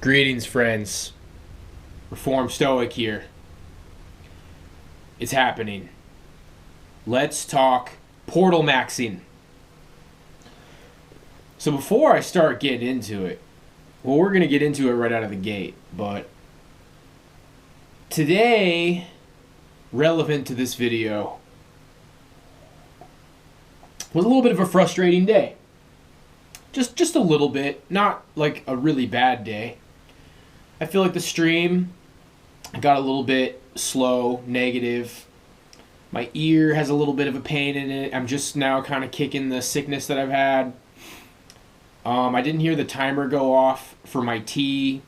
Greetings, friends. Reformed Stoic here. It's happening. Let's talk portal maxing. So before I start getting into it, well, we're going to get into it right out of the gate, but today, relevant to this video, was a little bit of a frustrating day. Just a little bit, not like a really bad day. I feel like the stream got a little bit slow, negative. My ear has a little bit of a pain in it. I'm just now kind of kicking the sickness that I've had. I didn't hear the timer go off for my tea.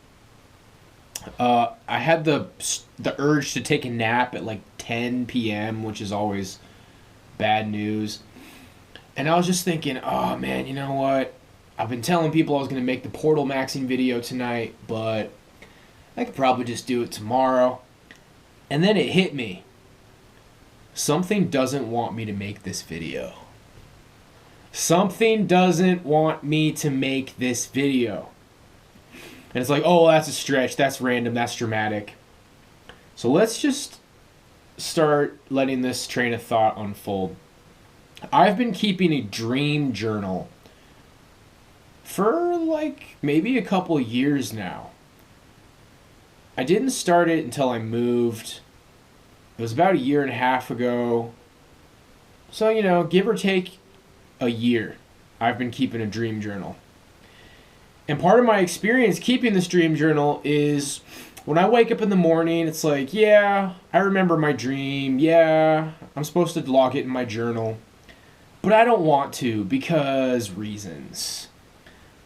I had the urge to take a nap at like 10 p.m., which is always bad news. And I was just thinking, oh man, you know what? I've been telling people I was going to make the portal maxing video tonight, but I could probably just do it tomorrow. And then it hit me. Something doesn't want me to make this video. Something doesn't want me to make this video. And it's like, oh, that's a stretch. That's random. That's dramatic. So let's just start letting this train of thought unfold. I've been keeping a dream journal for like maybe a couple years now. I didn't start it until I moved. It was about a year and a half ago. So, you know, give or take a year, I've been keeping a dream journal. And part of my experience keeping this dream journal is when I wake up in the morning, it's like, yeah, I remember my dream. Yeah, I'm supposed to log it in my journal. But I don't want to because reasons.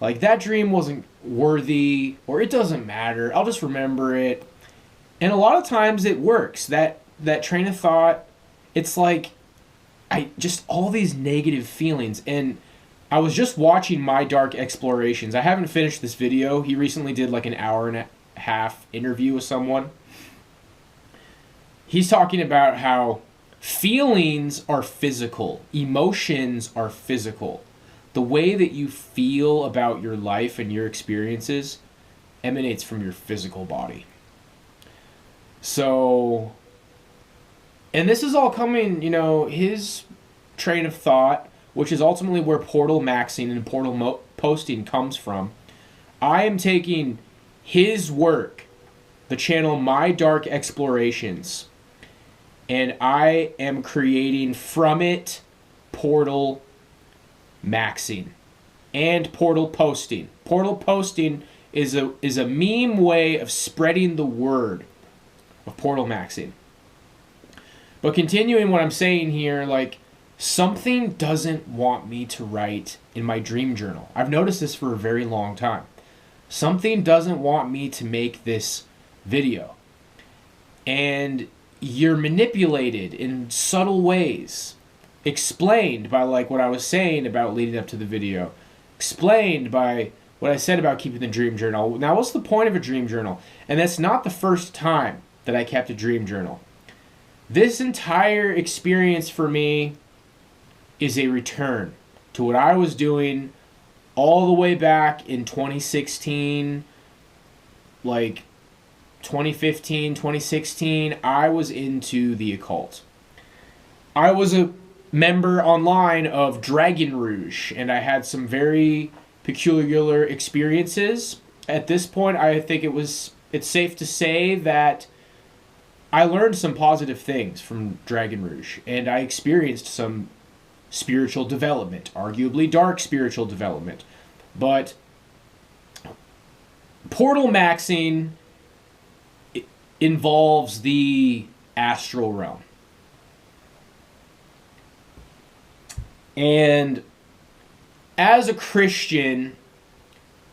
Like, that dream wasn't worthy, or it doesn't matter. I'll just remember it. And a lot of times it works. That train of thought, it's like, all these negative feelings. And I was just watching My Dark Explorations. I haven't finished this video. He recently did like an hour and a half interview with someone. He's talking about how feelings are physical. Emotions are physical. The way that you feel about your life and your experiences emanates from your physical body. So, and this is all coming, you know, his train of thought, which is ultimately where portal maxing and portal posting comes from. I am taking his work, the channel My Dark Explorations, and I am creating from it portal maxing and portal posting. Portal posting is a meme way of spreading the word of portal maxing. But continuing what I'm saying here, like, something doesn't want me to write in my dream journal. I've noticed this for a very long time. Something doesn't want me to make this video. And you're manipulated in subtle ways. Explained by like what I was saying about leading up to the video. Explained by what I said about keeping the dream journal. Now, what's the point of a dream journal? And that's not the first time that I kept a dream journal. This entire experience for me is a return to what I was doing all the way back in 2016, like 2015, 2016. I was into the occult. I was a member online of Dragon Rouge, and I had some very peculiar experiences. At this point, I think it's safe to say that I learned some positive things from Dragon Rouge, and I experienced some spiritual development, arguably dark spiritual development. But portal maxing involves the astral realm. And as a Christian,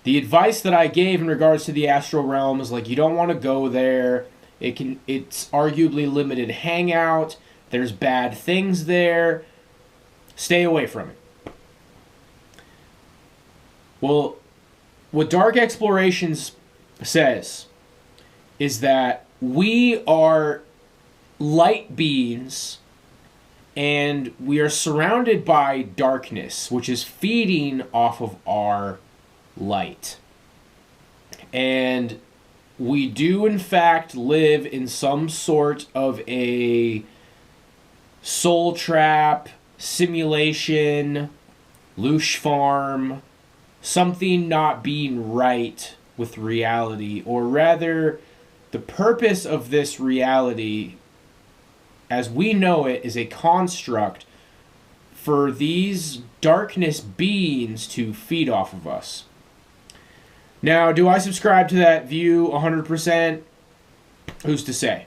the advice that I gave in regards to the astral realm is like, you don't want to go there. It's arguably limited hangout. There's bad things there. Stay away from it. Well, what Dark Explorations says is that we are light beings and we are surrounded by darkness, which is feeding off of our light. And we do, in fact, live in some sort of a soul trap, simulation, loosh farm, something not being right with reality, or rather, the purpose of this reality, as we know it, is a construct for these darkness beings to feed off of us. Now, do I subscribe to that view 100%? Who's to say?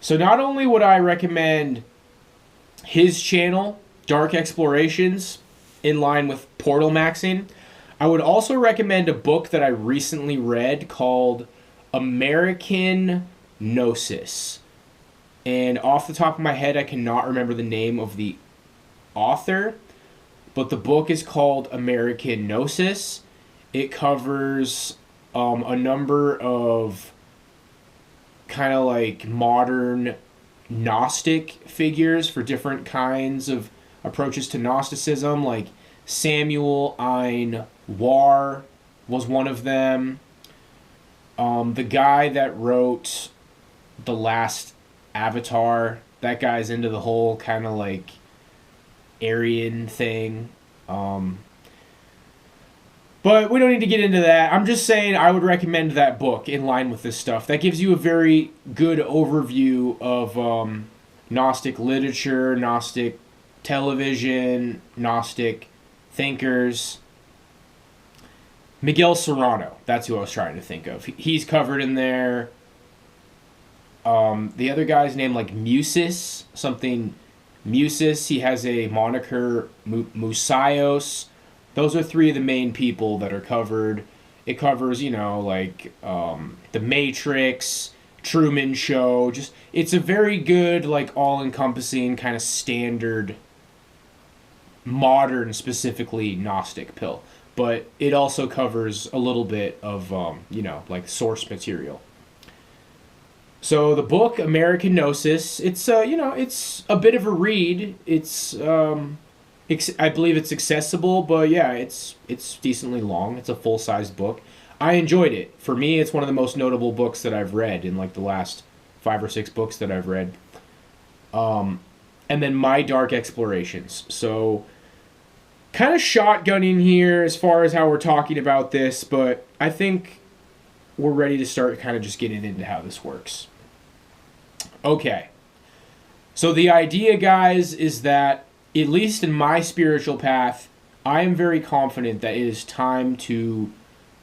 So not only would I recommend his channel, Dark Explorations, in line with portal maxing, I would also recommend a book that I recently read called American Gnosis. And off the top of my head, I cannot remember the name of the author, but the book is called American Gnosis. It covers a number of kind of like modern Gnostic figures for different kinds of approaches to Gnosticism, like Samuel Ein War was one of them. The guy that wrote The Last Avatar, that guy's into the whole kind of like Aryan thing. But we don't need to get into that. I'm just saying I would recommend that book in line with this stuff. That gives you a very good overview of Gnostic literature, Gnostic television, Gnostic thinkers. Miguel Serrano, that's who I was trying to think of. He's covered in there. The other guy's name, like Musis, something Musis. He has a moniker, Musaios. Those are three of the main people that are covered. It covers, you know, like The Matrix, Truman Show. Just, it's a very good, like, all-encompassing kind of standard, modern, specifically Gnostic pill. But it also covers a little bit of, you know, like source material. So the book American Gnosis, it's you know, it's a bit of a read. It's I believe it's accessible, but yeah, it's decently long. It's a full-sized book. I enjoyed it. For me, it's one of the most notable books that I've read in like the last 5 or 6 books that I've read. And then My Dark Explorations. So kind of shotgunning here as far as how we're talking about this, but I think we're ready to start kind of just getting into how this works. Okay. So the idea, guys, is that, at least in my spiritual path, I am very confident that it is time to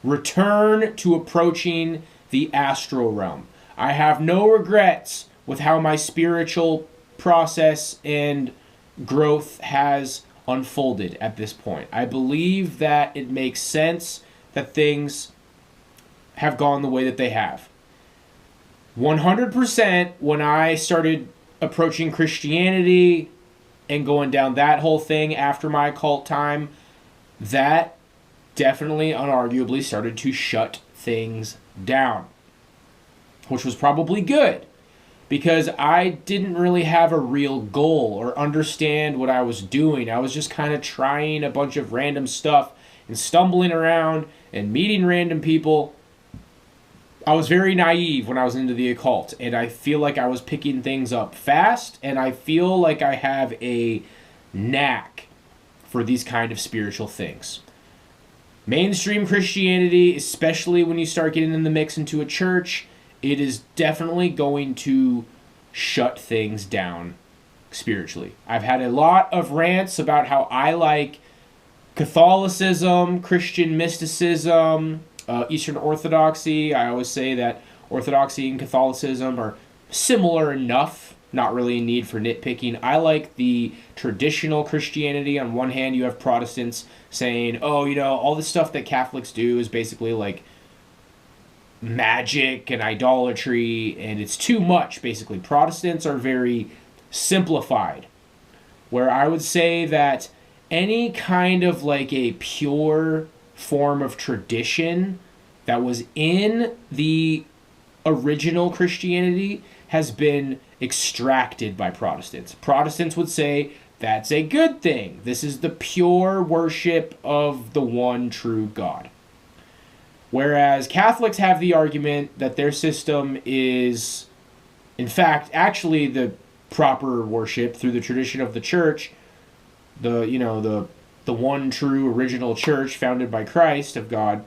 return to approaching the astral realm. I have no regrets with how my spiritual process and growth has unfolded at this point. I believe that it makes sense that things have gone the way that they have. 100% when I started approaching Christianity and going down that whole thing after my occult time, that definitely, unarguably, started to shut things down. Which was probably good, because I didn't really have a real goal or understand what I was doing. I was just kind of trying a bunch of random stuff and stumbling around and meeting random people. I was very naive when I was into the occult, and I feel like I was picking things up fast, and I feel like I have a knack for these kind of spiritual things. Mainstream Christianity, especially when you start getting in the mix into a church, it is definitely going to shut things down spiritually. I've had a lot of rants about how I like Catholicism, Christian mysticism, Eastern Orthodoxy. I always say that Orthodoxy and Catholicism are similar enough, not really a need for nitpicking. I like the traditional Christianity. On one hand, you have Protestants saying, oh, you know, all the stuff that Catholics do is basically like magic and idolatry, and it's too much, basically. Protestants are very simplified, where I would say that any kind of like a pure form of tradition that was in the original Christianity has been extracted by Protestants. Protestants would say that's a good thing. This is the pure worship of the one true God. Whereas Catholics have the argument that their system is, in fact, actually the proper worship through the tradition of the church, the one true original church founded by Christ of God.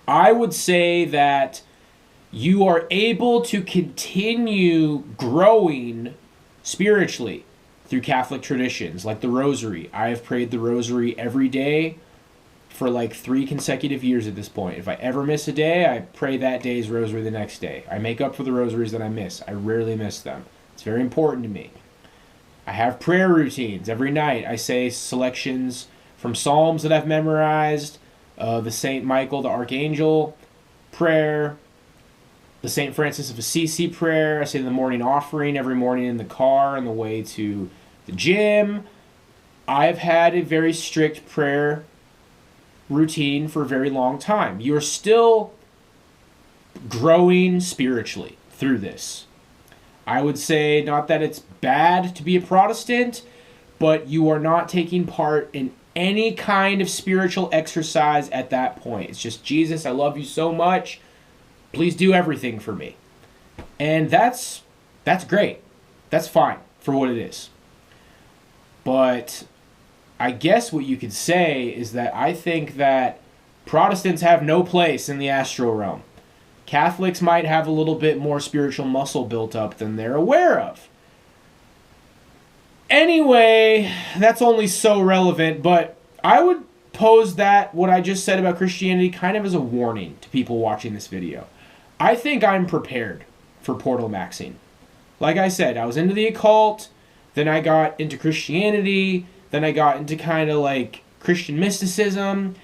I would say that you are able to continue growing spiritually through Catholic traditions, like the Rosary. I have prayed the Rosary every day for like 3 consecutive years at this point. If I ever miss a day, I pray that day's Rosary the next day. I make up for the Rosaries that I miss. I rarely miss them. It's very important to me. I have prayer routines. Every night I say selections from Psalms that I've memorized, the St. Michael the Archangel prayer, the St. Francis of Assisi prayer. I say the morning offering every morning in the car on the way to the gym. I've had a very strict prayer routine for a very long time. You're still growing spiritually through this. I would say not that it's bad to be a Protestant, but you are not taking part in any kind of spiritual exercise at that point. It's just, Jesus, I love you so much. Please do everything for me. And that's great. That's fine for what it is. But I guess what you could say is that I think that Protestants have no place in the astral realm. Catholics might have a little bit more spiritual muscle built up than they're aware of. Anyway, that's only so relevant, but I would pose that what I just said about Christianity kind of as a warning to people watching this video. I think I'm prepared for portal maxing. Like I said, I was into the occult, then I got into Christianity, then I got into kind of like Christian mysticism.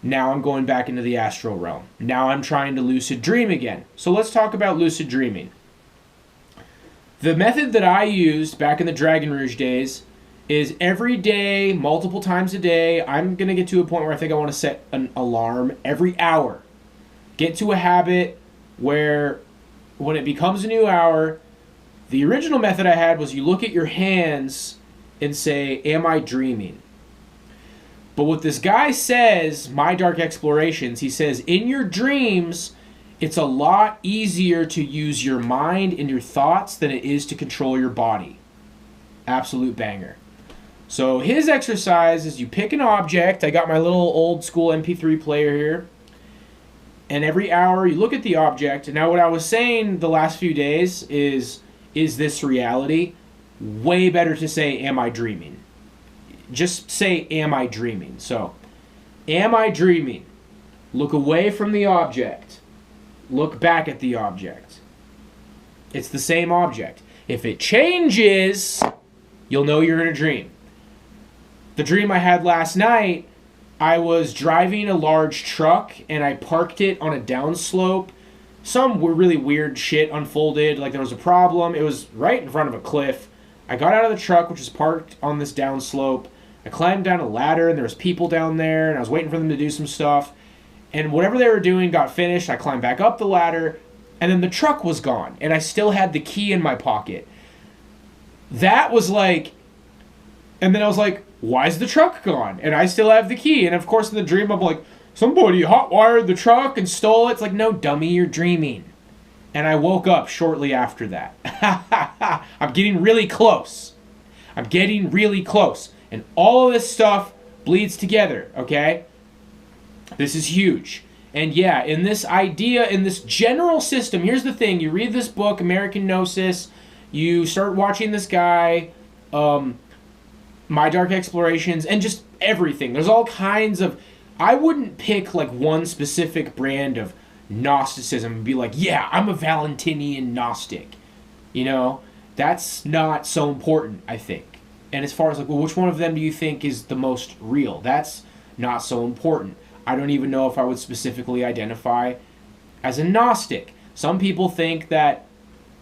Now I'm going back into the astral realm. Now I'm trying to lucid dream again. So let's talk about lucid dreaming. The method that I used back in the Dragon Rouge days is every day, multiple times a day. I'm going to get to a point where I think I want to set an alarm every hour. Get to a habit where when it becomes a new hour, the original method I had was you look at your hands and say, am I dreaming? But what this guy says, My Dark Explorations, he says, in your dreams, it's a lot easier to use your mind and your thoughts than it is to control your body. Absolute banger. So his exercise is you pick an object. I got my little old school MP3 player here. And every hour you look at the object. Now what I was saying the last few days is this reality? Way better to say, am I dreaming? Just say, am I dreaming? So, am I dreaming? Look away from the object. Look back at the object. It's the same object. If it changes, you'll know you're in a dream. The dream I had last night, I was driving a large truck and I parked it on a downslope. Some really weird shit unfolded, like there was a problem. It was right in front of a cliff. I got out of the truck, which was parked on this downslope. I climbed down a ladder, and there was people down there, and I was waiting for them to do some stuff. And whatever they were doing got finished. I climbed back up the ladder, and then the truck was gone, and I still had the key in my pocket. That was like... And then I was like, why is the truck gone? And I still have the key. And of course, in the dream, I'm like, somebody hotwired the truck and stole it. It's like, no, dummy, you're dreaming. And I woke up shortly after that. I'm getting really close. I'm getting really close. And all of this stuff bleeds together, okay? This is huge. And yeah, in this idea, in this general system, here's the thing. You read this book, American Gnosis. You start watching this guy, My Dark Explorations, and just everything. There's all kinds of... I wouldn't pick like one specific brand of Gnosticism and be like, yeah, I'm a Valentinian Gnostic. You know, that's not so important, I think. And as far as like, well, which one of them do you think is the most real? That's not so important. I don't even know if I would specifically identify as a Gnostic. Some people think that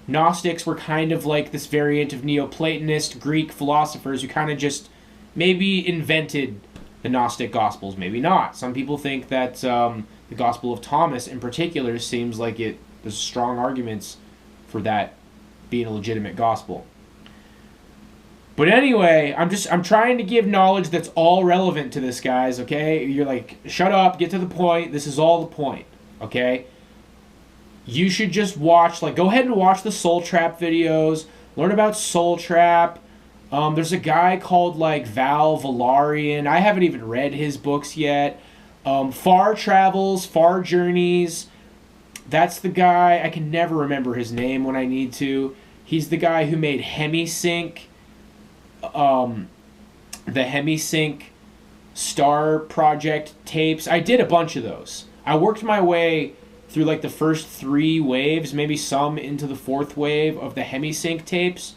Gnostics were kind of like this variant of Neoplatonist Greek philosophers who kind of just maybe invented the Gnostic Gospels, maybe not. Some people think that the Gospel of Thomas in particular seems like there's strong arguments for that being a legitimate gospel. But anyway, I'm trying to give knowledge that's all relevant to this, guys, okay? You're like, shut up, get to the point. This is all the point, okay? You should just watch, like, go ahead and watch the Soul Trap videos. Learn about Soul Trap. There's a guy called, like, Val Valarian. I haven't even read his books yet. Far Travels, Far Journeys. That's the guy. I can never remember his name when I need to. He's the guy who made Hemisync. The Hemisync Star Project tapes. I did a bunch of those. I worked my way through like the first 3 waves, maybe some into the 4th wave of the Hemisync tapes.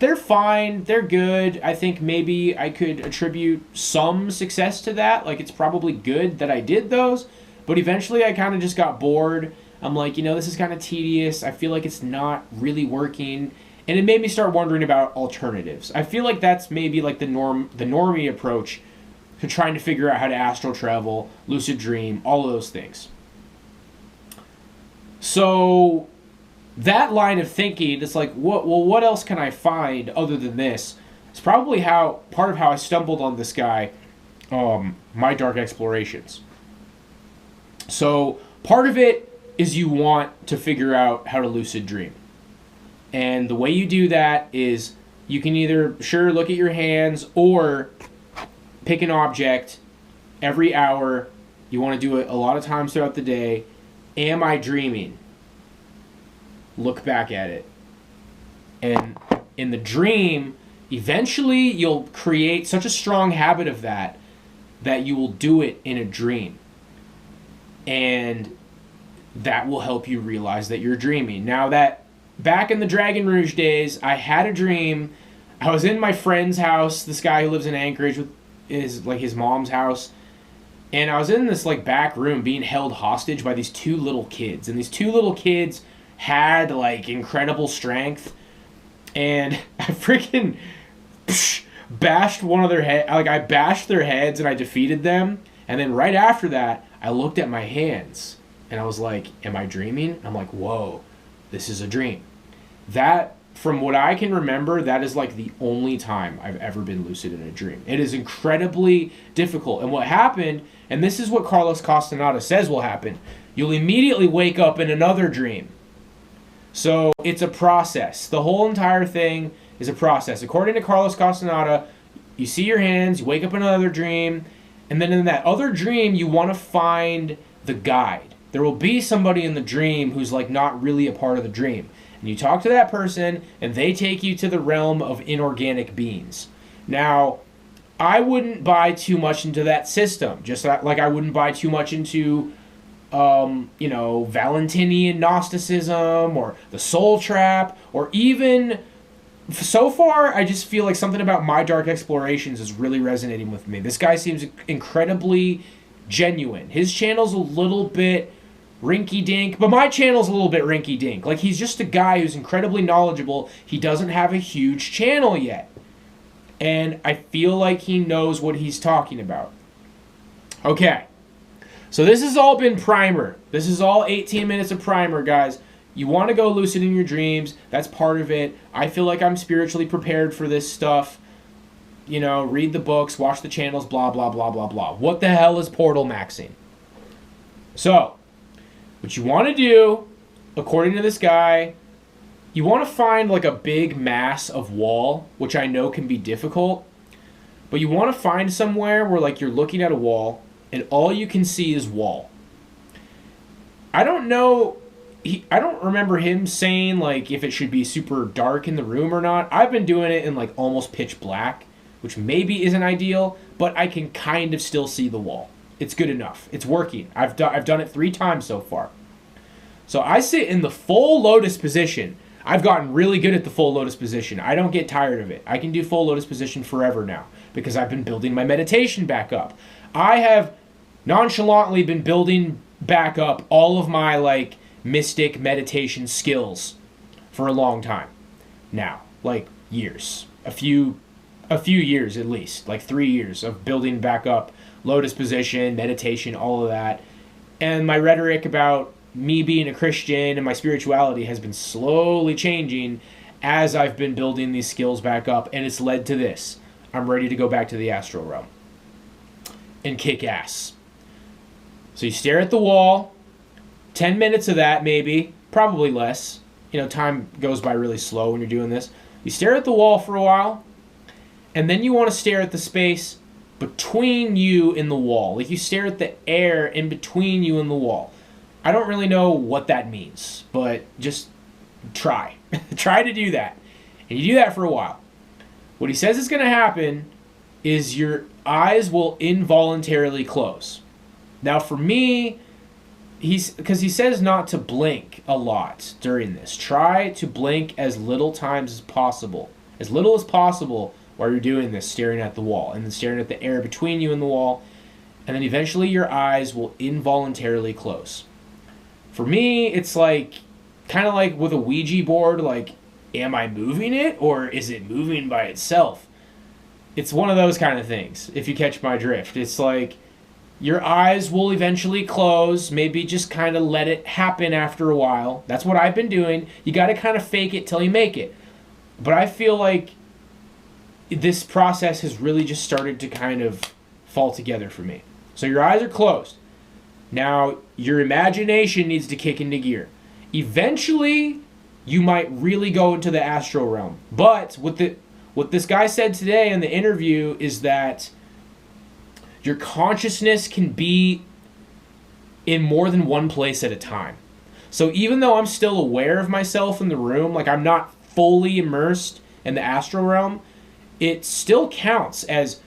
They're fine. They're good. I think maybe I could attribute some success to that. Like, it's probably good that I did those. But eventually I kind of just got bored. I'm like, this is kind of tedious. I feel like it's not really working. And it made me start wondering about alternatives. I feel like that's maybe like the normie approach to trying to figure out how to astral travel, lucid dream, all of those things. So that line of thinking, it's like, what else can I find other than this? It's probably part of how I stumbled on this guy, My Dark Explorations. So part of it is you want to figure out how to lucid dream. And the way you do that is you can either, look at your hands or pick an object every hour. You want to do it a lot of times throughout the day. Am I dreaming? Look back at it. And in the dream, eventually you'll create such a strong habit of that you will do it in a dream. And that will help you realize that you're dreaming. Now, that back in the Dragon Rouge days, I had a dream. I was in my friend's house, this guy who lives in Anchorage with his mom's house. And I was in this like back room being held hostage by these 2 little kids. And these 2 little kids had like incredible strength. And I freaking bashed one of their heads. Like, I bashed their heads and I defeated them. And then right after that, I looked at my hands. And I was like, am I dreaming? I'm like, whoa, this is a dream. That, from what I can remember, that is like the only time I've ever been lucid in a dream. It is incredibly difficult. And what happened, and this is what Carlos Castaneda says will happen, you'll immediately wake up in another dream. So it's a process. The whole entire thing is a process. According to Carlos Castaneda, you see your hands, you wake up in another dream, and then in that other dream, you want to find the guide. There will be somebody in the dream who's like not really a part of the dream. And you talk to that person, and they take you to the realm of inorganic beings. Now, I wouldn't buy too much into that system. Just like I wouldn't buy too much into, Valentinian Gnosticism or the Soul Trap, or even, so far, I just feel like something about My Dark Explorations is really resonating with me. This guy seems incredibly genuine. His channel's a little bit rinky-dink, but my channel's a little bit rinky-dink. Like, he's just a guy who's incredibly knowledgeable. He doesn't have a huge channel yet. And I feel like he knows what he's talking about. Okay. So this has all been primer. This is all 18 minutes of primer, guys. You want to go lucid in your dreams. That's part of it. I feel like I'm spiritually prepared for this stuff. Read the books, watch the channels, blah, blah, blah, blah, blah. What the hell is portal maxing? So, what you want to do, according to this guy, you want to find like a big mass of wall, which I know can be difficult, but you want to find somewhere where like you're looking at a wall and all you can see is wall. I don't know, I don't remember him saying like if it should be super dark in the room or not. I've been doing it in like almost pitch black, which maybe isn't ideal, but I can kind of still see the wall. It's good enough. It's working. I've done it 3 times so far. So I sit in the full lotus position. I've gotten really good at the full lotus position. I don't get tired of it. I can do full lotus position forever now because I've been building my meditation back up. I have nonchalantly been building back up all of my like mystic meditation skills for a long time now, like years, a few years at least, like 3 years of building back up lotus position, meditation, all of that. And my rhetoric about me being a Christian and my spirituality has been slowly changing as I've been building these skills back up, and it's led to this. I'm ready to go back to the astral realm and kick ass. So you stare at the wall, 10 minutes of that maybe, probably less. You know, time goes by really slow when you're doing this. You stare at the wall for a while, and then you want to stare at the space between you and the wall. Like you stare at the air in between you and the wall. I don't really know what that means, but just try. Try to do that. And you do that for a while. What he says is going to happen is your eyes will involuntarily close. Now for me, because he says not to blink a lot during this. Try to blink as little times as possible. As little as possible while you're doing this, staring at the wall. And then staring at the air between you and the wall. And then eventually your eyes will involuntarily close. For me, it's like, kind of like with a Ouija board, like, am I moving it or is it moving by itself? It's one of those kind of things, if you catch my drift. It's like, your eyes will eventually close. Maybe just kind of let it happen after a while. That's what I've been doing. You got to kind of fake it till you make it. But I feel like this process has really just started to kind of fall together for me. So your eyes are closed. Now, your imagination needs to kick into gear. Eventually, you might really go into the astral realm. But what this guy said today in the interview is that your consciousness can be in more than one place at a time. So even though I'm still aware of myself in the room, like I'm not fully immersed in the astral realm, it still counts as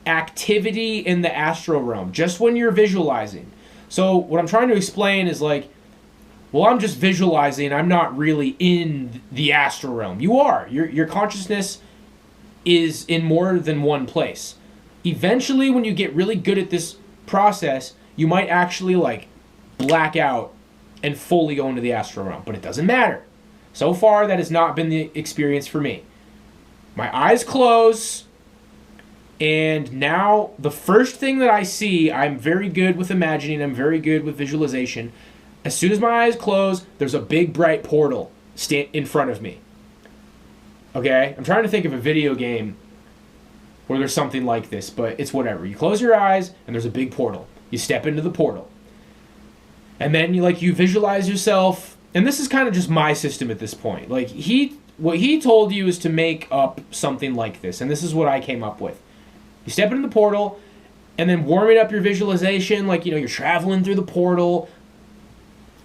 activity in the astral realm, just when you're visualizing. So what I'm trying to explain is like, well, I'm just visualizing, I'm not really in the astral realm. You are. Your consciousness is in more than one place. Eventually, when you get really good at this process, you might actually like black out and fully go into the astral realm, but it doesn't matter. So far, that has not been the experience for me. My eyes close, and now the first thing that I see, I'm very good with imagining, I'm very good with visualization. As soon as my eyes close, there's a big bright portal in front of me. Okay? I'm trying to think of a video game where there's something like this, but it's whatever. You close your eyes, and there's a big portal. You step into the portal. And then you visualize yourself, and this is kind of just my system at this point. Like, what he told you is to make up something like this, and this is what I came up with. You step into the portal, and then warming up your visualization, like, you're traveling through the portal.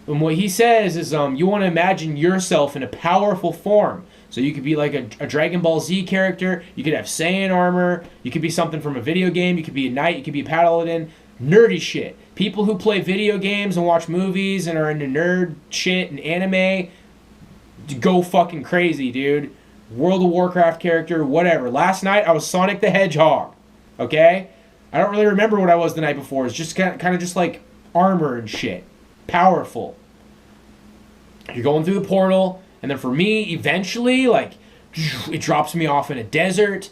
And what he says is you want to imagine yourself in a powerful form. So you could be like a Dragon Ball Z character. You could have Saiyan armor. You could be something from a video game. You could be a knight. You could be a paladin. Nerdy shit. People who play video games and watch movies and are into nerd shit and anime, go fucking crazy, dude. World of Warcraft character, whatever. Last night, I was Sonic the Hedgehog. Okay? I don't really remember what I was the night before. It's just kind of just like armor and shit. Powerful. You're going through the portal. And then for me, eventually, like, it drops me off in a desert.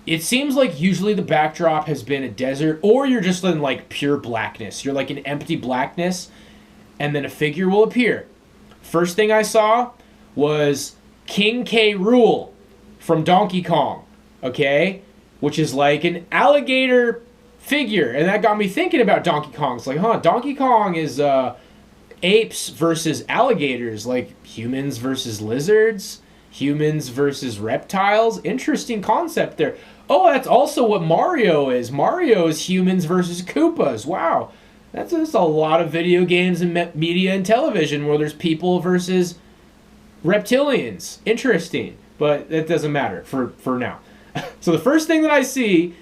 It seems like usually the backdrop has been a desert, or you're just in, like, pure blackness. You're, like, in empty blackness, and then a figure will appear. First thing I saw was King K. Rool from Donkey Kong, okay? Which is, like, an alligator figure. And that got me thinking about Donkey Kong. It's like, Donkey Kong is, apes versus alligators, like humans versus lizards, humans versus reptiles. Interesting concept there. Oh, that's also what Mario is. Mario is humans versus Koopas. Wow. That's a lot of video games and media and television where there's people versus reptilians. Interesting. But that doesn't matter for now. So the first thing that I see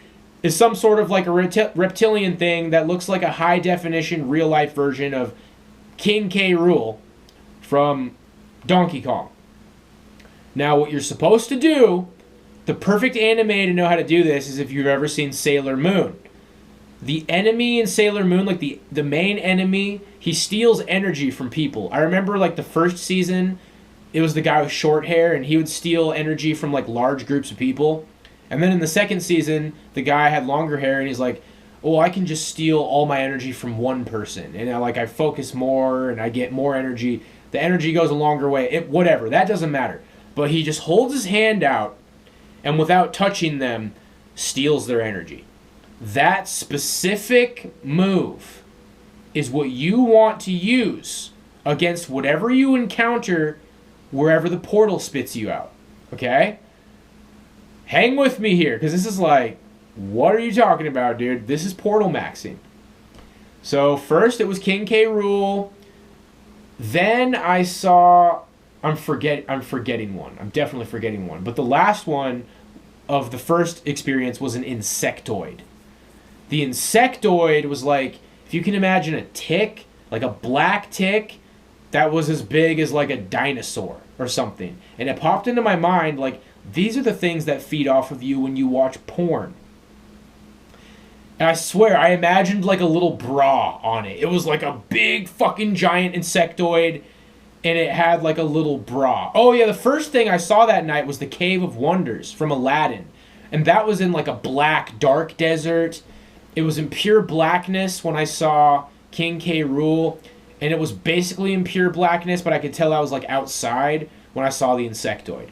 is some sort of like a reptilian thing that looks like a high definition real life version of King K. Rool from Donkey Kong. Now, what you're supposed to do, the perfect anime to know how to do this is if you've ever seen Sailor Moon. The enemy in Sailor Moon, like the main enemy, he steals energy from people. I remember like the first season, it was the guy with short hair, and he would steal energy from like large groups of people. And then in the second season, the guy had longer hair, and he's like, oh, I can just steal all my energy from one person. And I focus more and I get more energy. The energy goes a longer way. Whatever. That doesn't matter. but he just holds his hand out and without touching them, steals their energy. That specific move is what you want to use against whatever you encounter wherever the portal spits you out. Okay? Hang with me here, because this is like, what are you talking about, dude? This is portal maxing. So first it was King K. Rool. Then I saw... I'm forgetting one. I'm definitely forgetting one. But the last one of the first experience was an insectoid. The insectoid was like, if you can imagine a tick, like a black tick, that was as big as like a dinosaur or something. And it popped into my mind like, these are the things that feed off of you when you watch porn. And I swear, I imagined like a little bra on it. It was like a big fucking giant insectoid, and it had like a little bra. Oh yeah, the first thing I saw that night was the Cave of Wonders from Aladdin. And that was in like a black, dark desert. It was in pure blackness when I saw King K. Rool. And it was basically in pure blackness, but I could tell I was like outside when I saw the insectoid.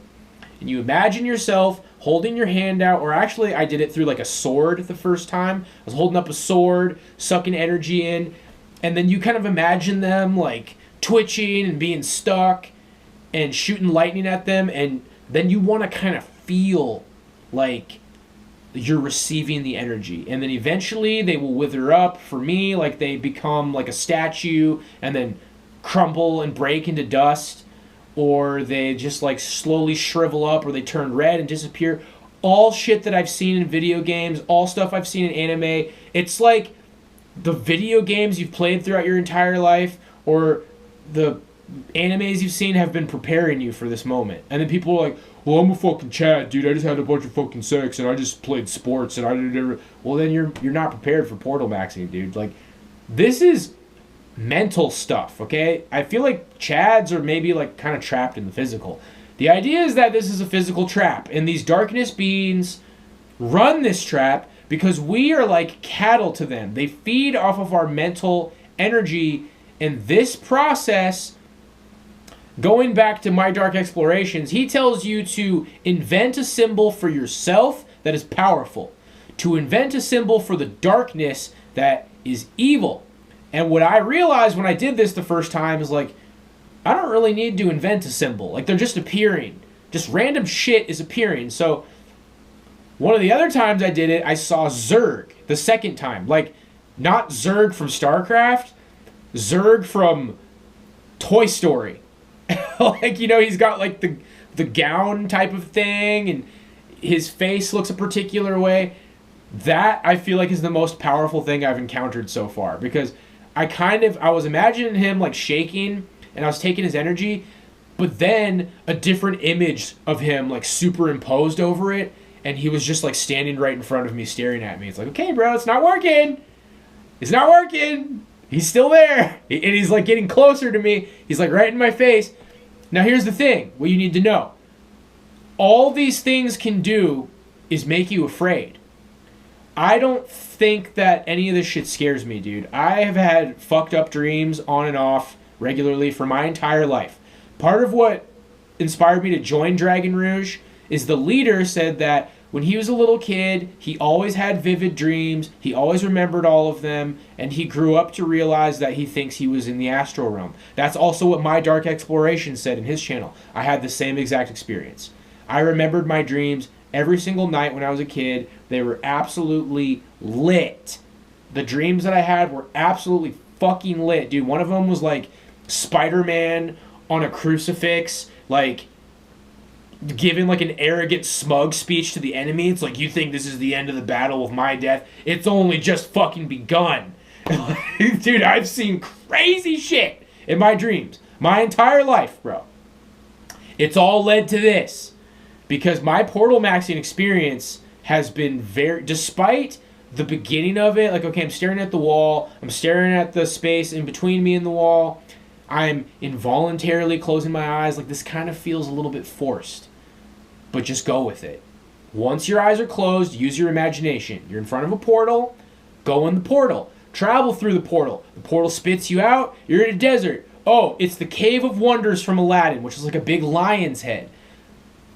And you imagine yourself holding your hand out, or actually I did it through like a sword the first time. I was holding up a sword, sucking energy in, and then you kind of imagine them like twitching and being stuck and shooting lightning at them, and then you want to kind of feel like you're receiving the energy, and then eventually they will wither up. For me, like they become like a statue and then crumble and break into dust, or they just like slowly shrivel up, or they turn red and disappear. All shit that I've seen in video games, all stuff I've seen in anime. It's like the video games you've played throughout your entire life, or the animes you've seen have been preparing you for this moment. And then people are like, well, I'm a fucking Chad, dude. I just had a bunch of fucking sex, and I just played sports, and I did. Well, then you're not prepared for portal maxing, dude. Like, this is mental stuff, okay? I feel like Chads are maybe like kind of trapped in the physical. The idea is that this is a physical trap, and these darkness beings run this trap because we are like cattle to them. They feed off of our mental energy, and this process, going back to My Dark Explorations, he tells you to invent a symbol for yourself that is powerful, to invent a symbol for the darkness that is evil. And what I realized when I did this the first time is like, I don't really need to invent a symbol. Like, they're just appearing. Just random shit is appearing. So one of the other times I did it, I saw Zurg the second time. Like, not Zurg from StarCraft, Zurg from Toy Story. Like, you know, he's got like the gown type of thing, and his face looks a particular way. That, I feel like, is the most powerful thing I've encountered so far, because I was imagining him like shaking, and I was taking his energy, but then a different image of him like superimposed over it, and he was just like standing right in front of me staring at me. It's like, okay, bro, it's not working. It's not working. He's still there. And he's like getting closer to me. He's like right in my face. Now here's the thing, what you need to know. All these things can do is make you afraid. I don't think that any of this shit scares me, dude. I have had fucked up dreams on and off regularly for my entire life. Part of what inspired me to join Dragon Rouge is the leader said that when he was a little kid, he always had vivid dreams, he always remembered all of them, and he grew up to realize that he thinks he was in the astral realm. That's also what My Dark Exploration said in his channel. I had the same exact experience. I remembered my dreams every single night when I was a kid. They were absolutely lit. The dreams that I had were absolutely fucking lit, dude. One of them was like Spider-Man on a crucifix, like giving like an arrogant smug speech to the enemy. It's like, you think this is the end of the battle with my death? It's only just fucking begun. Dude, I've seen crazy shit in my dreams my entire life, bro. It's all led to this because my portal maxing experience has been very, despite the beginning of it, like, okay, I'm staring at the wall, I'm staring at the space in between me and the wall, I'm involuntarily closing my eyes, like this kind of feels a little bit forced. But just go with it. Once your eyes are closed, use your imagination. You're in front of a portal, go in the portal. Travel through the portal. The portal spits you out, you're in a desert. Oh, it's the Cave of Wonders from Aladdin, which is like a big lion's head.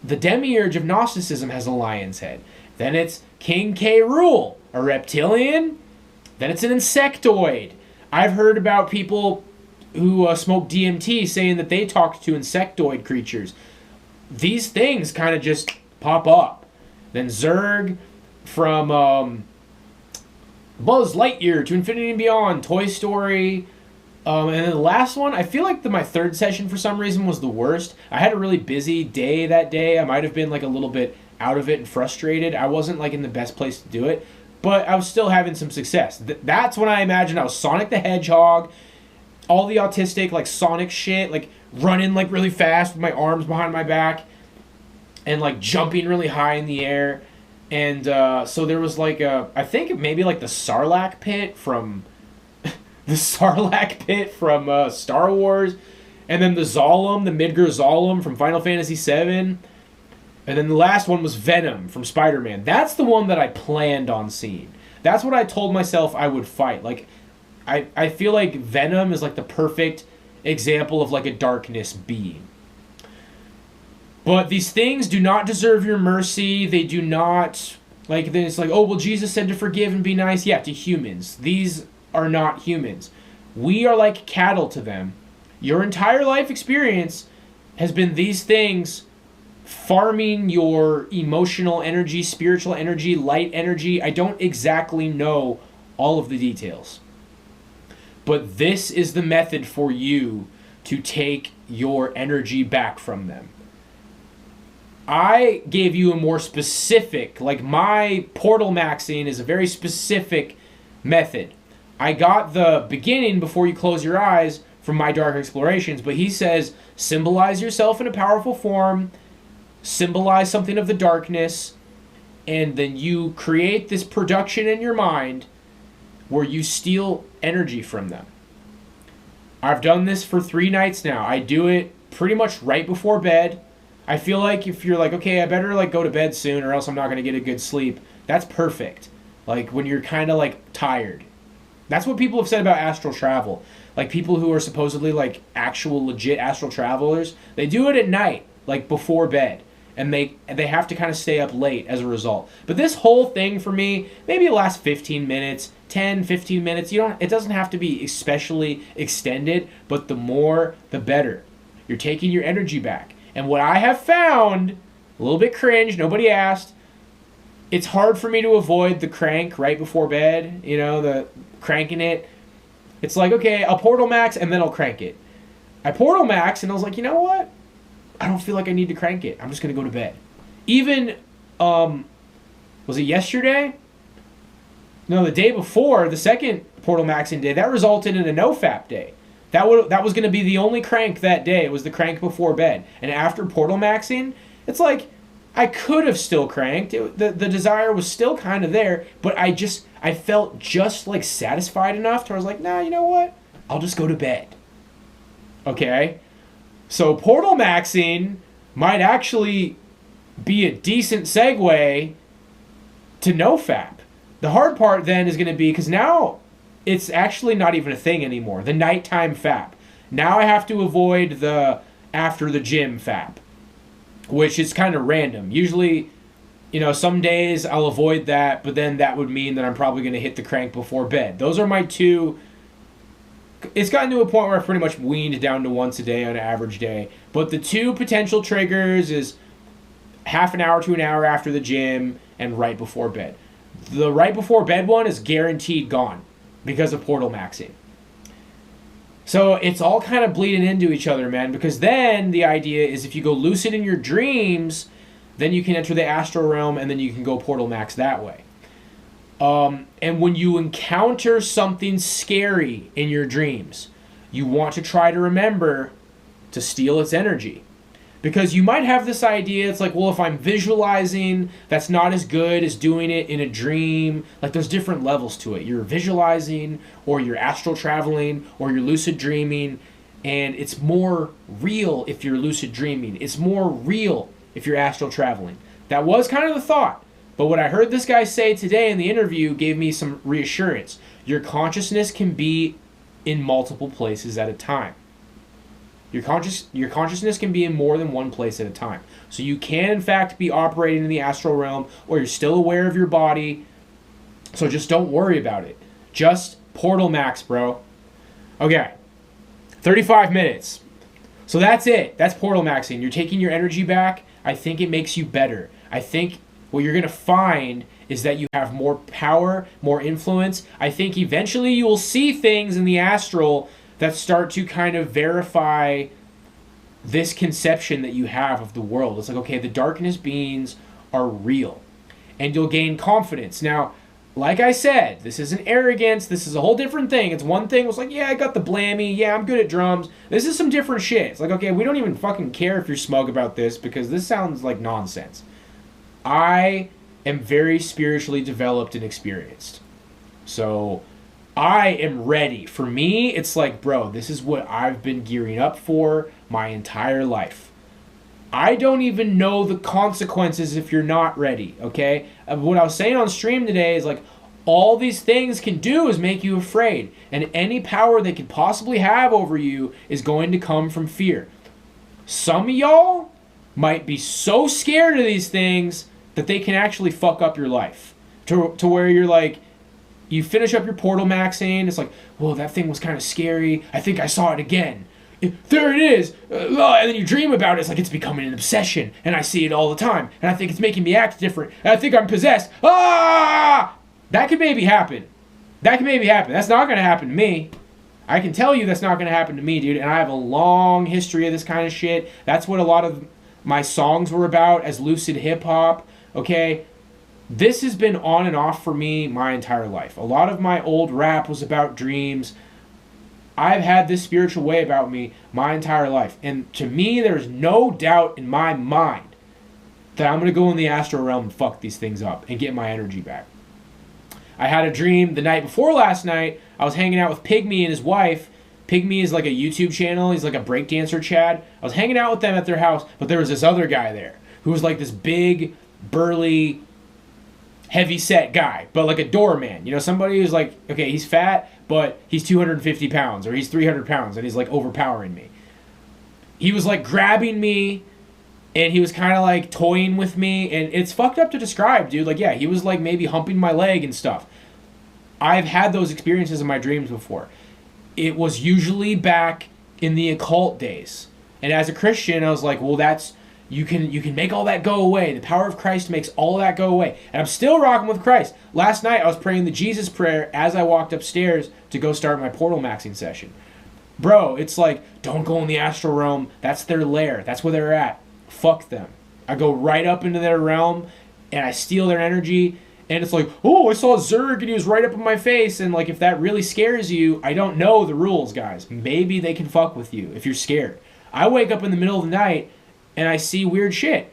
the demiurge of Gnosticism has a lion's head. Then it's King K. Rool, a reptilian. Then it's an insectoid. I've heard about people who smoke DMT saying that they talk to insectoid creatures. These things kind of just pop up. Then Zurg, from Buzz Lightyear to Infinity and Beyond, Toy Story. And then the last one, I feel like my third session for some reason was the worst. I had a really busy day that day. I might have been like a little bit out of it and frustrated. I wasn't like in the best place to do it, but I was still having some success. That's when I imagined I was Sonic the Hedgehog, all the autistic like Sonic shit, like running like really fast with my arms behind my back and like jumping really high in the air. And so there was like I think maybe like the Sarlacc pit from Star Wars, and then the Zalem, the Midgar Zalem from Final Fantasy VII, and then the last one was Venom from Spider-Man. That's the one that I planned on seeing. That's what I told myself I would fight. Like, I feel like Venom is like the perfect example of like a darkness being. But these things do not deserve your mercy. They do not, like, then it's like, oh, well, Jesus said to forgive and be nice. Yeah, to humans. These are not humans. We are like cattle to them. Your entire life experience has been these things farming your emotional energy, spiritual energy, light energy. I don't exactly know all of the details. But this is the method for you to take your energy back from them. I gave you a more specific, like my portal maxing is a very specific method. I got the beginning before you close your eyes from My Dark Explorations, but he says symbolize yourself in a powerful form, symbolize something of the darkness, and then you create this production in your mind where you steal energy from them. I've done this for 3 nights now. I do it pretty much right before bed. I feel like if you're like, okay, I better like go to bed soon or else I'm not going to get a good sleep, that's perfect. Like when you're kind of like tired. That's what people have said about astral travel. Like people who are supposedly like actual legit astral travelers, they do it at night, like before bed. And they have to kind of stay up late as a result. But this whole thing for me, maybe it lasts 15 minutes, 10, 15 minutes. It doesn't have to be especially extended, but the more, the better. You're taking your energy back. And what I have found, a little bit cringe, nobody asked, it's hard for me to avoid the crank right before bed, you know, the cranking it. It's like, okay, I'll portal max and then I'll crank it. I portal max and I was like, you know what? I don't feel like I need to crank it. I'm just going to go to bed. Even, was it yesterday? No, the day before, the second portal maxing day, that resulted in a no-fap day. That was going to be the only crank that day. It was the crank before bed. And after portal maxing, it's like, I could have still cranked. The desire was still kind of there, but I felt just like satisfied enough to I was like, nah, you know what? I'll just go to bed. Okay? So portal maxing might actually be a decent segue to nofap. The hard part then is going to be, because now it's actually not even a thing anymore, the nighttime fap. Now I have to avoid the after the gym fap, which is kind of random. Usually, you know, some days I'll avoid that, but then that would mean that I'm probably going to hit the crank before bed. Those are my two. It's gotten to a point where I've pretty much weaned down to once a day on an average day. But the two potential triggers is half an hour to an hour after the gym and right before bed. The right before bed one is guaranteed gone because of portal maxing. So it's all kind of bleeding into each other, man, because then the idea is if you go lucid in your dreams, then you can enter the astral realm and then you can go portal max that way. And when you encounter something scary in your dreams, you want to try to remember to steal its energy. Because you might have this idea, it's like, well, if I'm visualizing, that's not as good as doing it in a dream. Like, there's different levels to it. You're visualizing, or you're astral traveling, or you're lucid dreaming, and it's more real if you're lucid dreaming. It's more real if you're astral traveling. That was kind of the thought. But what I heard this guy say today in the interview gave me some reassurance. Your consciousness can be in multiple places at a time. Your consciousness can be in more than one place at a time. So you can, in fact, be operating in the astral realm, or you're still aware of your body. So just don't worry about it. Just portal max, bro. Okay. 35 minutes. So that's it. That's portal maxing. You're taking your energy back. I think it makes you better. I think what you're going to find is that you have more power, more influence. I think eventually you will see things in the astral that start to kind of verify this conception that you have of the world. It's like, okay, the darkness beings are real. And you'll gain confidence. Now, like I said, this isn't arrogance. This is a whole different thing. It's one thing was like, yeah, I got the blammy. Yeah, I'm good at drums. This is some different shit. It's like, okay, we don't even fucking care if you're smug about this because this sounds like nonsense. I am very spiritually developed and experienced. So I am ready. For me, it's like, bro, this is what I've been gearing up for my entire life. I don't even know the consequences if you're not ready, okay? What I was saying on stream today is like, all these things can do is make you afraid. And any power they could possibly have over you is going to come from fear. Some of y'all might be so scared of these things that they can actually fuck up your life. To where you're like, you finish up your portal maxing, it's like, well, that thing was kind of scary. I think I saw it again. There it is. And then you dream about it. It's like it's becoming an obsession. And I see it all the time. And I think it's making me act different. And I think I'm possessed. Ah! That could maybe happen. That could maybe happen. That's not going to happen to me. I can tell you that's not going to happen to me, dude. And I have a long history of this kind of shit. That's what a lot of my songs were about as lucid hip-hop. Okay? This has been on and off for me my entire life. A lot of my old rap was about dreams. I've had this spiritual way about me my entire life. And to me, there's no doubt in my mind that I'm going to go in the astral realm and fuck these things up and get my energy back. I had a dream the night before last night. I was hanging out with Pygmy and his wife. Pygmy is like a YouTube channel. He's like a breakdancer, Chad. I was hanging out with them at their house, but there was this other guy there who was like this big, burly, heavy-set guy, but like a doorman. You know, somebody who's like, okay, he's fat, but he's 250 pounds, or he's 300 pounds, and he's like overpowering me. He was like grabbing me, and he was kind of like toying with me, and it's fucked up to describe, dude. Like, yeah, he was like maybe humping my leg and stuff. I've had those experiences in my dreams before. It was usually back in the occult days. And as a Christian, I was like, well, that's, you can make all that go away. The power of Christ makes all of that go away. And I'm still rocking with Christ. Last night, I was praying the Jesus prayer as I walked upstairs to go start my portal maxing session. Bro, it's like, don't go in the astral realm. That's their lair. That's where they're at. Fuck them. I go right up into their realm, and I steal their energy. And it's like, oh, I saw Zerg, and he was right up in my face. And like, if that really scares you, I don't know the rules, guys. Maybe they can fuck with you if you're scared. I wake up in the middle of the night, and I see weird shit.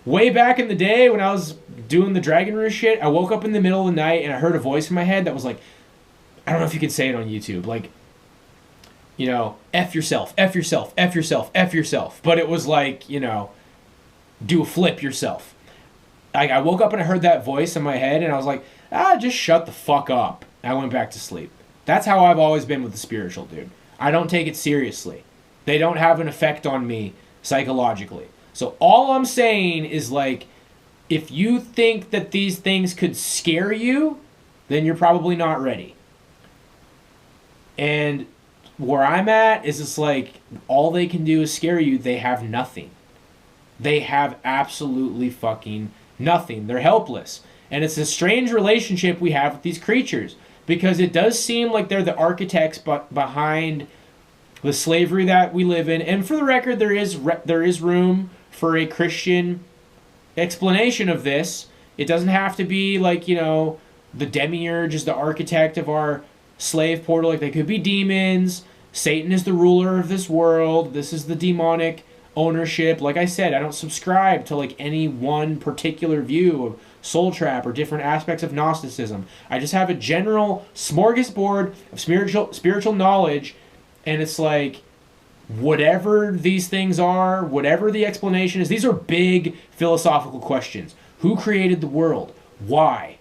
Way back in the day when I was doing the Dragon Roost shit, I woke up in the middle of the night and I heard a voice in my head that was like, I don't know if you can say it on YouTube, like, you know, F yourself, F yourself, F yourself, F yourself. But it was like, you know, do a flip yourself. I woke up and I heard that voice in my head and I was like, just shut the fuck up. I went back to sleep. That's how I've always been with the spiritual, dude. I don't take it seriously. They don't have an effect on me psychologically. So all I'm saying is, like, if you think that these things could scare you, then you're probably not ready. And where I'm at is it's like, all they can do is scare you. They have nothing. They have absolutely fucking nothing. They're helpless. And it's a strange relationship we have with these creatures, because it does seem like they're the architects behind the slavery that we live in. And for the record, there is room for a Christian explanation of this. It doesn't have to be like, you know, the demiurge is the architect of our slave portal. Like, they could be demons. Satan is the ruler of this world. This is the demonic ownership. Like I said, I don't subscribe to like any one particular view of soul trap or different aspects of Gnosticism. I just have a general smorgasbord of spiritual knowledge. And it's like, whatever these things are, whatever the explanation is, these are big philosophical questions. Who created the world? Why?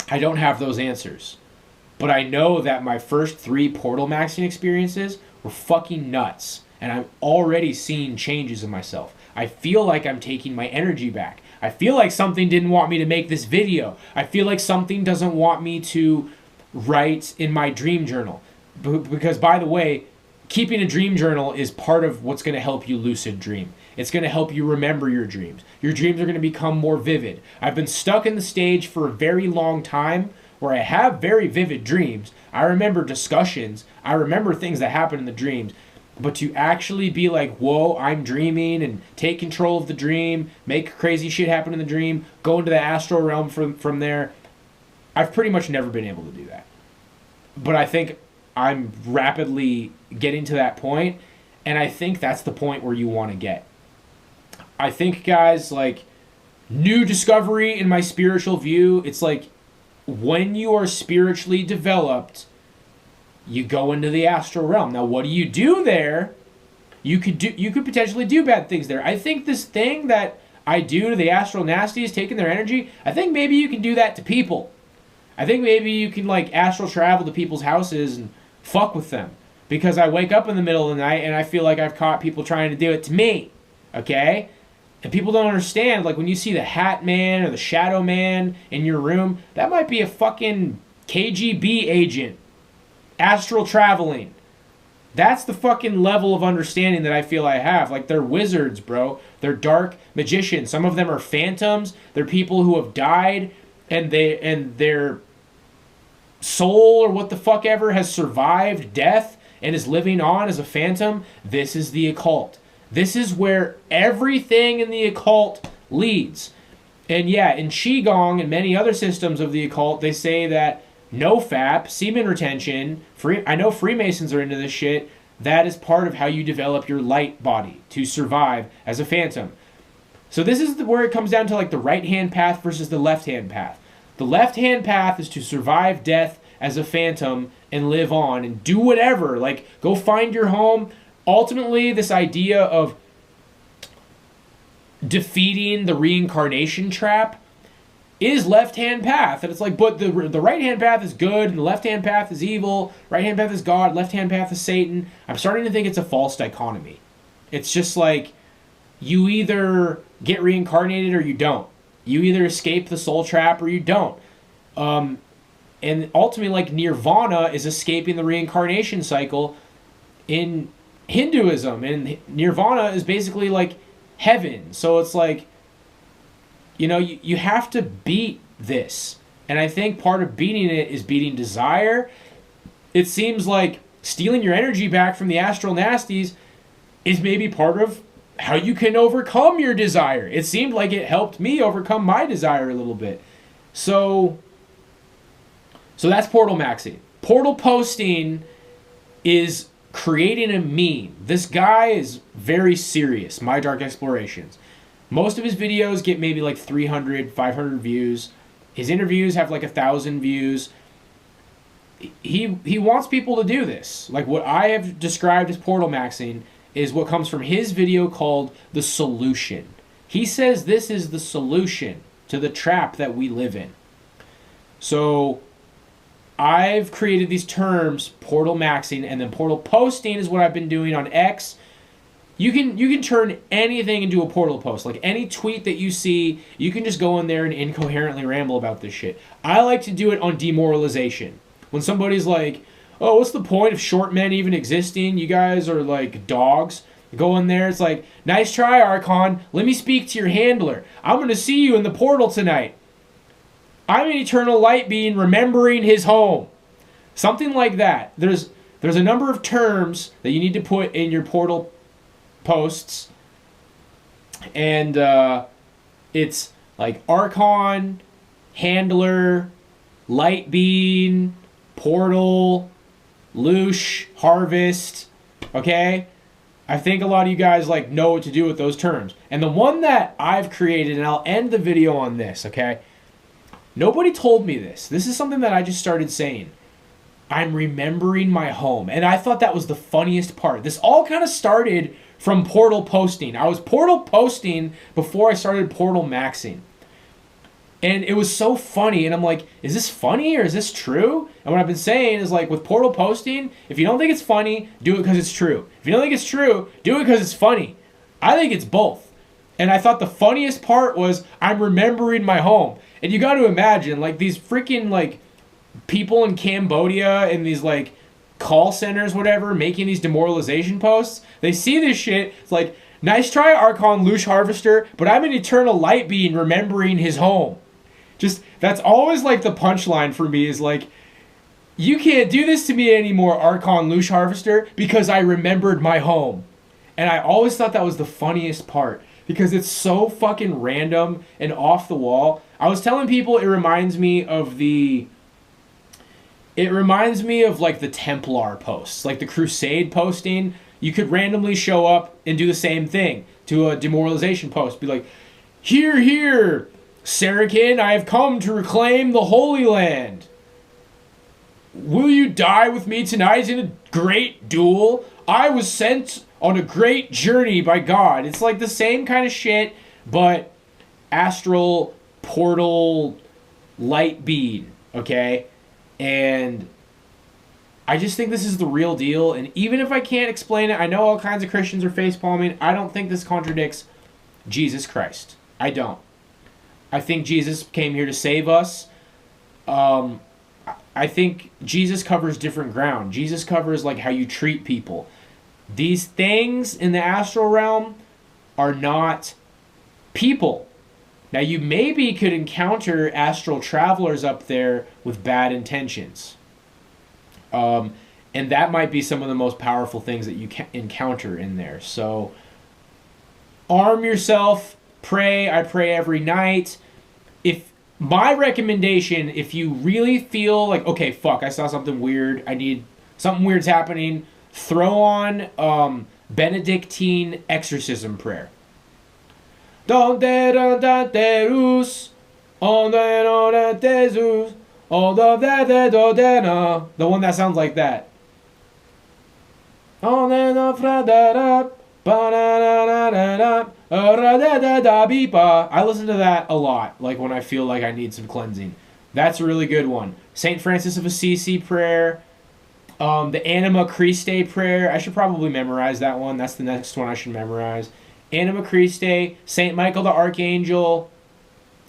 I don't have those answers. But I know that my first 3 portal maxing experiences were fucking nuts. and I'm already seeing changes in myself. I feel like I'm taking my energy back. I feel like something didn't want me to make this video. I feel like something doesn't want me to write in my dream journal. Because, by the way, keeping a dream journal is part of what's going to help you lucid dream. It's going to help you remember your dreams. Your dreams are going to become more vivid. I've been stuck in the stage for a very long time where I have very vivid dreams. I remember discussions. I remember things that happen in the dreams. But to actually be like, whoa, I'm dreaming, and take control of the dream, make crazy shit happen in the dream, go into the astral realm from there, I've pretty much never been able to do that. But I think I'm rapidly getting to that point, and I think that's the point where you want to get. I think, guys, like, new discovery in my spiritual view, it's like when you are spiritually developed, you go into the astral realm. Now, what do you do there? You could potentially do bad things there. I think this thing that I do to the astral nasties, taking their energy, I think maybe you can do that to people. I think maybe you can, like, astral travel to people's houses and fuck with them. Because I wake up in the middle of the night and I feel like I've caught people trying to do it to me. Okay? And people don't understand, like, when you see the Hat Man or the Shadow Man in your room, that might be a fucking KGB agent astral traveling. That's the fucking level of understanding that I feel I have. Like, they're wizards, bro. They're dark magicians. Some of them are phantoms. They're people who have died and their soul or what the fuck ever has survived death and is living on as a phantom. This is the occult. This is where everything in the occult leads. And yeah, in Qigong and many other systems of the occult, they say that no FAP, semen retention, I know Freemasons are into this shit, that is part of how you develop your light body to survive as a phantom. So this is where it comes down to, like, the right-hand path versus the left-hand path. The left-hand path is to survive death as a phantom and live on and do whatever. Like, go find your home. Ultimately, this idea of defeating the reincarnation trap is left-hand path. And it's like, but the right-hand path is good and the left-hand path is evil. Right-hand path is God, left-hand path is Satan. I'm starting to think it's a false dichotomy. It's just like, you either get reincarnated or you don't. You either escape the soul trap or you don't. And ultimately, like, nirvana is escaping the reincarnation cycle in Hinduism. And nirvana is basically like heaven. So it's like, you know, you have to beat this. And I think part of beating it is beating desire. It seems like stealing your energy back from the astral nasties is maybe part of how you can overcome your desire. It seemed like it helped me overcome my desire a little bit. So that's portal maxing. Portal posting is creating a meme. This guy is very serious, My Dark Explorations. Most of his videos get maybe like 300, 500 views. His interviews have like 1,000 views. He wants people to do this. Like, what I have described as portal maxing is what comes from his video called The Solution. He says this is the solution to the trap that we live in. So I've created these terms, portal maxing, and then portal posting is what I've been doing on X. You can turn anything into a portal post. Like, any tweet that you see, you can just go in there and incoherently ramble about this shit. I like to do it on demoralization. When somebody's like, oh, what's the point of short men even existing? You guys are like dogs. Go in there, it's like, nice try, Archon. Let me speak to your handler. I'm going to see you in the portal tonight. I'm an eternal light being remembering his home. Something like that. There's a number of terms that you need to put in your portal posts. And it's like Archon, handler, light being, portal, loosh, harvest. Okay? I think a lot of you guys like know what to do with those terms. And the one that I've created, and I'll end the video on this, okay? Nobody told me this. This is something that I just started saying. I'm remembering my home. And I thought that was the funniest part. This all kind of started from portal posting. I was portal posting before I started portal maxing. And it was so funny, and I'm like, is this funny or is this true? And what I've been saying is like with portal posting, if you don't think it's funny, do it because it's true. If you don't think it's true, do it because it's funny. I think it's both. And I thought the funniest part was I'm remembering my home. And you got to imagine like these freaking like people in Cambodia in these like call centers, whatever, making these demoralization posts. They see this shit. It's like, nice try, Archon Lush Harvester, but I'm an eternal light being remembering his home. Just, that's always like the punchline for me is like, you can't do this to me anymore, Archon Lush Harvester, because I remembered my home. And I always thought that was the funniest part because it's so fucking random and off the wall. I was telling people it reminds me of like the Templar posts, like the Crusade posting. You could randomly show up and do the same thing to a demoralization post. Be like, here, here, Saracen, I have come to reclaim the Holy Land. Will you die with me tonight in a great duel? I was sent on a great journey by God. It's like the same kind of shit, but astral portal light being, okay? And I just think this is the real deal. And even if I can't explain it, I know all kinds of Christians are facepalming. I don't think this contradicts Jesus Christ. I don't. I think Jesus came here to save us. I think Jesus covers different ground. Jesus covers like how you treat people. These things in the astral realm are not people. Now you maybe could encounter astral travelers up there with bad intentions. And that might be some of the most powerful things that you can encounter in there. So arm yourself, pray. I pray every night. If my recommendation, if you really feel like, okay, fuck, I saw something weird, I need something weird's happening, throw on Benedictine exorcism prayer. The one that sounds like that. I listen to that a lot, like when I feel like I need some cleansing. That's a really good one. St. Francis of Assisi prayer. The Anima Christi prayer. I should probably memorize that one. That's the next one I should memorize. Anima Christi, St. Michael the Archangel,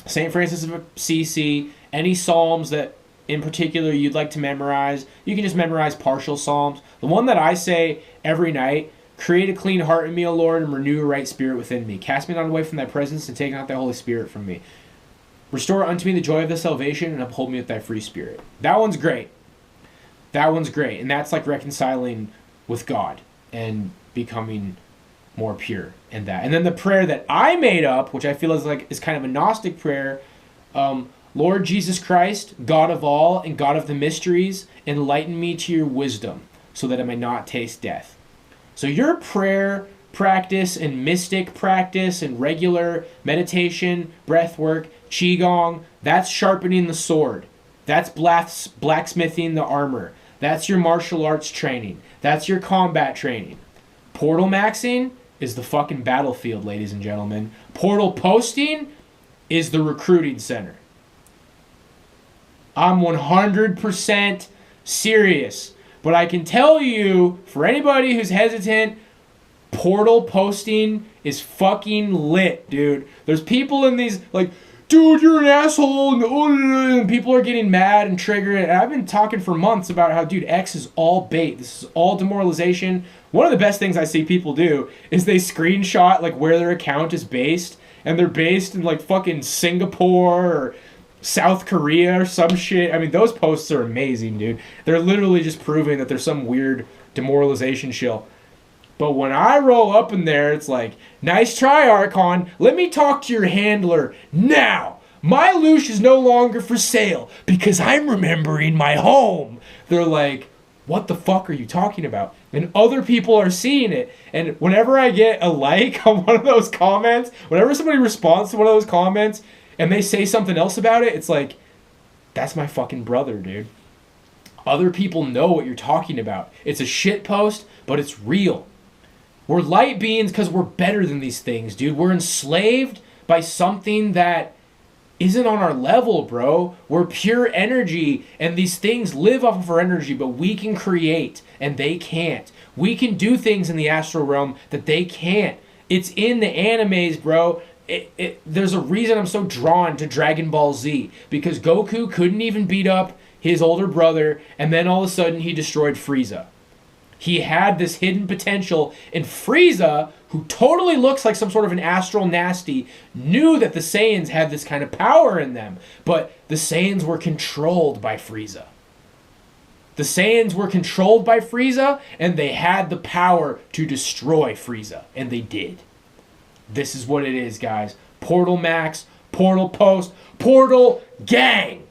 St. Francis of Assisi. Any psalms that in particular you'd like to memorize. You can just memorize partial psalms. The one that I say every night, create a clean heart in me, O Lord, and renew a right spirit within me. Cast me not away from thy presence, and take not thy Holy Spirit from me. Restore unto me the joy of thy salvation, and uphold me with thy free spirit. That one's great. That one's great. And that's like reconciling with God and becoming more pure in that. And then the prayer that I made up, which I feel is kind of a Gnostic prayer, Lord Jesus Christ, God of all and God of the mysteries, enlighten me to your wisdom, so that I may not taste death. So your prayer practice and mystic practice and regular meditation, breath work, qigong, that's sharpening the sword. That's blacksmithing the armor. That's your martial arts training. That's your combat training. Portal maxing is the fucking battlefield, ladies and gentlemen. Portal posting is the recruiting center. I'm 100% serious. But I can tell you, for anybody who's hesitant, portal posting is fucking lit, dude. There's people in these, like, dude, you're an asshole, and people are getting mad and triggered. And I've been talking for months about how, dude, X is all bait. This is all demoralization. One of the best things I see people do is they screenshot, like, where their account is based. And they're based in, like, fucking Singapore or South Korea or some shit. I mean, those posts are amazing, dude. They're literally just proving that there's some weird demoralization shill. But when I roll up in there, it's like, nice try, Archon. Let me talk to your handler now. My Lush is no longer for sale because I'm remembering my home. They're like, what the fuck are you talking about? And other people are seeing it. And whenever I get a like on one of those comments, whenever somebody responds to one of those comments, and they say something else about it, it's like, that's my fucking brother, dude. Other people know what you're talking about. It's a shit post, but it's real. We're light beings because we're better than these things, dude. We're enslaved by something that isn't on our level, bro. We're pure energy, and these things live off of our energy, but we can create, and they can't. We can do things in the astral realm that they can't. It's in the animes, bro. There's a reason I'm so drawn to Dragon Ball Z, because Goku couldn't even beat up his older brother, and then all of a sudden he destroyed Frieza. He had this hidden potential, and Frieza, who totally looks like some sort of an astral nasty, knew that the Saiyans had this kind of power in them, but the Saiyans were controlled by Frieza. The Saiyans were controlled by Frieza, and they had the power to destroy Frieza, and they did. This is what it is, guys. Portal Max, Portal Post, Portal Gang.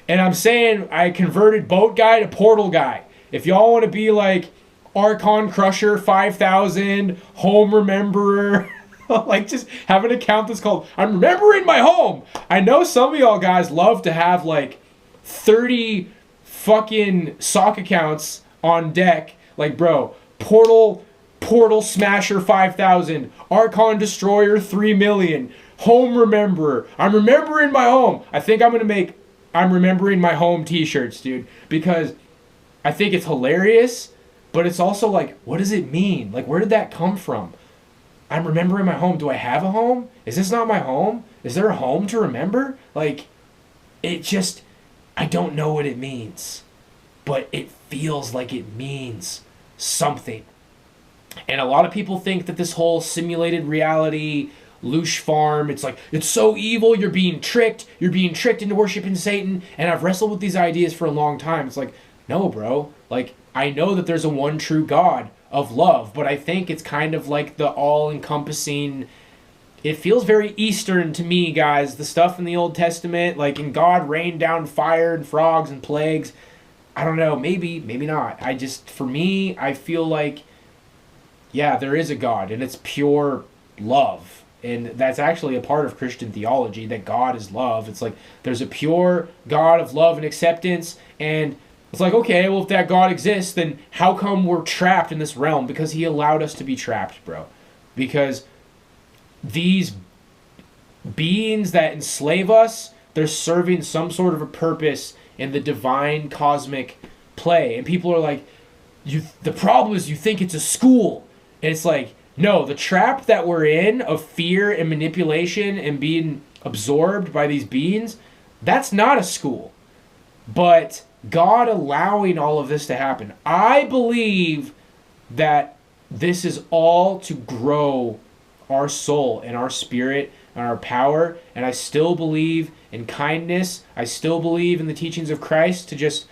And I'm saying I converted Boat Guy to Portal Guy. If y'all want to be like Archon Crusher 5000, Home Rememberer, like just have an account that's called I'm Remembering My Home. I know some of y'all guys love to have like 30 fucking sock accounts on deck. Like, bro, Portal Smasher 5000, Archon Destroyer 3 million, Home Rememberer, I'm Remembering My Home. I think I'm going to make I'm Remembering My Home t-shirts, dude, because I think it's hilarious, but it's also like, what does it mean? Like, where did that come from? I'm remembering my home. Do I have a home? Is this not my home? Is there a home to remember? Like, it just, I don't know what it means, but it feels like it means something. And a lot of people think that this whole simulated reality, Loosh farm, it's like, it's so evil, you're being tricked into worshiping Satan. And I've wrestled with these ideas for a long time. It's like, no, bro. Like, I know that there's a one true God of love, but I think it's kind of like the all-encompassing, it feels very Eastern to me, guys. The stuff in the Old Testament, like, in God rained down fire and frogs and plagues. I don't know, maybe not. For me, I feel like, yeah, there is a God, and it's pure love. And that's actually a part of Christian theology, that God is love. It's like, there's a pure God of love and acceptance, and it's like, okay, well, if that God exists, then how come we're trapped in this realm? Because he allowed us to be trapped, bro. Because these beings that enslave us, they're serving some sort of a purpose in the divine cosmic play. And people are like, the problem is you think it's a school. And it's like, no, the trap that we're in of fear and manipulation and being absorbed by these beings, that's not a school. But God allowing all of this to happen, I believe that this is all to grow our soul and our spirit and our power. And I still believe in kindness. I still believe in the teachings of Christ, to just,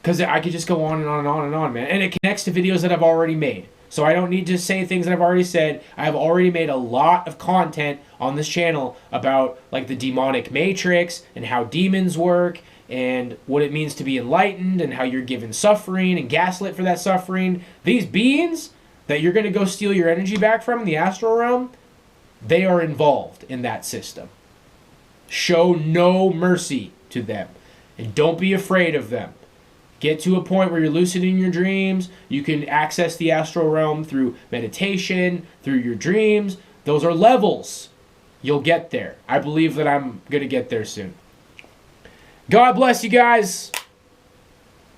because I could just go on and on and on and on, man. And it connects to videos that I've already made. So I don't need to say things that I've already said. I've already made a lot of content on this channel about like the demonic matrix and how demons work and what it means to be enlightened and how you're given suffering and gaslit for that suffering. These beings that you're going to go steal your energy back from in the astral realm, they are involved in that system. Show no mercy to them, and don't be afraid of them. Get to a point where you're lucid in your dreams. You can access the astral realm through meditation, through your dreams. Those are levels. You'll get there. I believe that I'm going to get there soon. God bless you guys.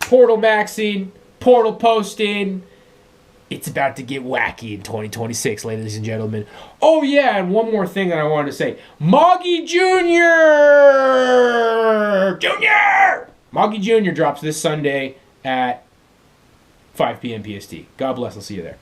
Portal maxing, portal posting. It's about to get wacky in 2026, ladies and gentlemen. Oh, yeah, and one more thing that I wanted to say. Moggy Jr. Moggy Jr. drops this Sunday at 5 p.m. PST. God bless. I'll see you there.